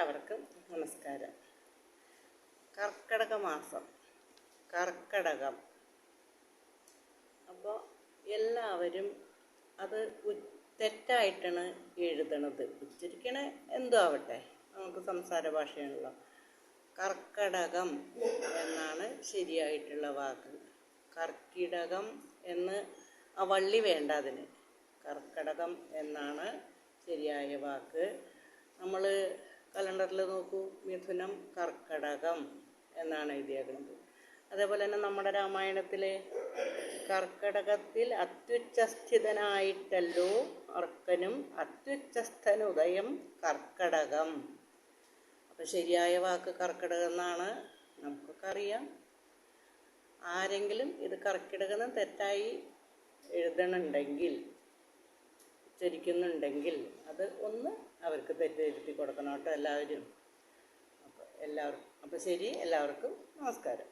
എല്ലാവർക്കും നമസ്കാരം. കർക്കടക മാസം, കർക്കടകം. അപ്പോൾ എല്ലാവരും അത് തെറ്റായിട്ടാണ് എഴുതണത്. ഉച്ചരിക്കണ എന്തോ ആവട്ടെ, നമുക്ക് സംസാര ഭാഷയാണല്ലോ. കർക്കടകം എന്നാണ് ശരിയായിട്ടുള്ള വാക്ക്. കർക്കിടകം എന്ന് ആ വള്ളി വേണ്ട അതിന്. കർക്കടകം എന്നാണ് ശരിയായ വാക്ക്. നമ്മൾ കലണ്ടറിൽ നോക്കൂ, മിഥുനം കർക്കടകം എന്നാണ് എഴുതിയേക്കുന്നത്. അതേപോലെ തന്നെ നമ്മുടെ രാമായണത്തിലെ കർക്കടകത്തിൽ അത്യുച്ചസ്ഥിതനായിട്ടല്ലോ അർക്കനും അത്യുച്ചസ്ഥനുദയം കർക്കടകം. അപ്പം ശരിയായ വാക്ക് കർക്കിടകം എന്നാണ്. നമുക്കൊക്കെ അറിയാം. ആരെങ്കിലും ഇത് കർക്കിടകം തെറ്റായി എഴുതണമെങ്കിൽ, ഉച്ചരിക്കുന്നുണ്ടെങ്കിൽ അത് ഒന്ന് അവർക്ക് തെറ്റിദ്ധരുത്തി കൊടുക്കണം കേട്ടോ എല്ലാവരും. അപ്പോൾ ശരി, എല്ലാവർക്കും നമസ്കാരം.